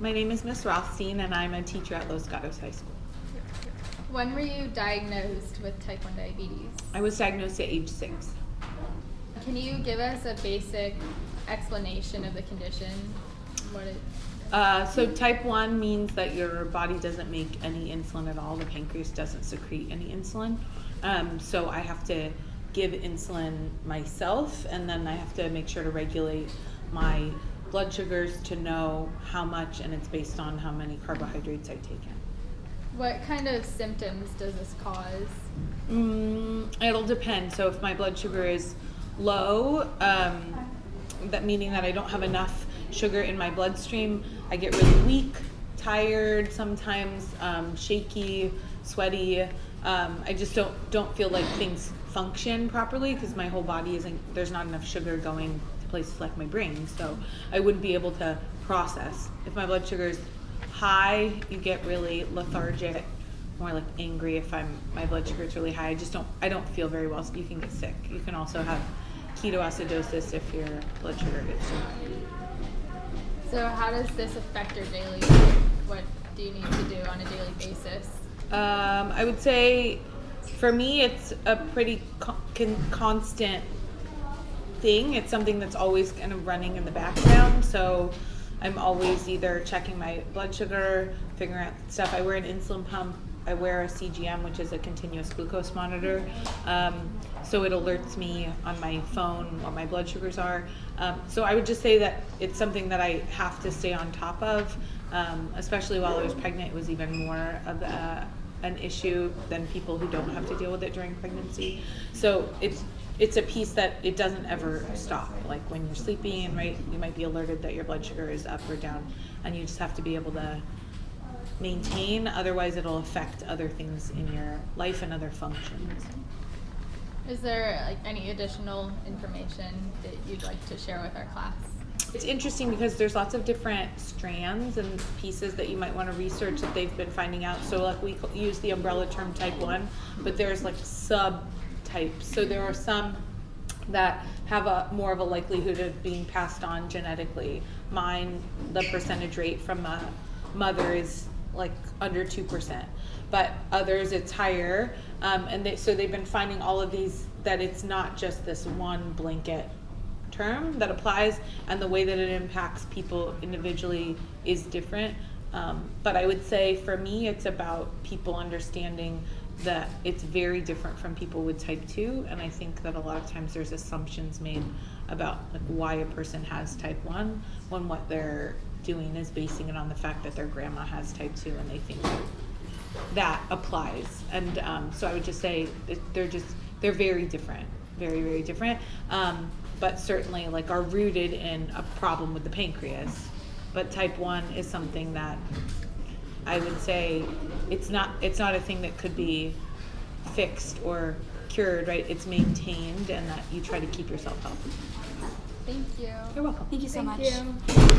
My name is Miss Rothstein, and I'm a teacher at Los Gatos High School. When were you diagnosed with type 1 diabetes? I was diagnosed at age 6. Can you give us a basic explanation of the condition? So type 1 means that your body doesn't make any insulin at all. The pancreas doesn't secrete any insulin. So I have to give insulin myself, and then I have to make sure to regulate my blood sugars to know how much, and it's based on how many carbohydrates I take in. What kind of symptoms does this cause? It'll depend. So if my blood sugar is low, that meaning that I don't have enough sugar in my bloodstream, I get really weak, tired, sometimes shaky, sweaty. I just don't feel like things function properly because my whole body there's not enough sugar going to places like my brain, so I wouldn't be able to process. If my blood sugar is high, you get really lethargic, more like angry. If my blood sugar is really high, I don't feel very well, so you can get sick. You can also have ketoacidosis if your blood sugar gets too high. So how does this affect your daily life? What do you need to do on a daily basis? I would say for me it's a pretty constant thing. It's something that's always kind of running in the background, so I'm always either checking my blood sugar, figuring out stuff. I wear an insulin pump. I wear a CGM, which is a continuous glucose monitor. So it alerts me on my phone what my blood sugars are. So I would just say that it's something that I have to stay on top of, especially while I was pregnant. It was even more of an issue than people who don't have to deal with it during pregnancy. So it's a piece that it doesn't ever stop. Like when you're sleeping, right, you might be alerted that your blood sugar is up or down, and you just have to be able to maintain, otherwise it'll affect other things in your life and other functions. Is there any additional information that you'd like to share with our class? It's interesting because there's lots of different strands and pieces that you might want to research that they've been finding out. So like we use the umbrella term type 1, but there's like subtypes. So there are some that have more of a likelihood of being passed on genetically. Mine, the percentage rate from a mother is like under 2%, but others it's higher. So they've been finding all of these, that it's not just this one blanket term that applies, and the way that it impacts people individually is different. But I would say for me, it's about people understanding that it's very different from people with type 2, and I think that a lot of times there's assumptions made about like why a person has type 1 when what they're doing is basing it on the fact that their grandma has type 2, and they think that applies. And so I would just say they're very different, very, very different, but certainly like are rooted in a problem with the pancreas. But type 1 is something that I would say it's not a thing that could be fixed or cured, right? It's maintained, and that you try to keep yourself healthy. Thank you. You're welcome. Thank you so much. Thank you.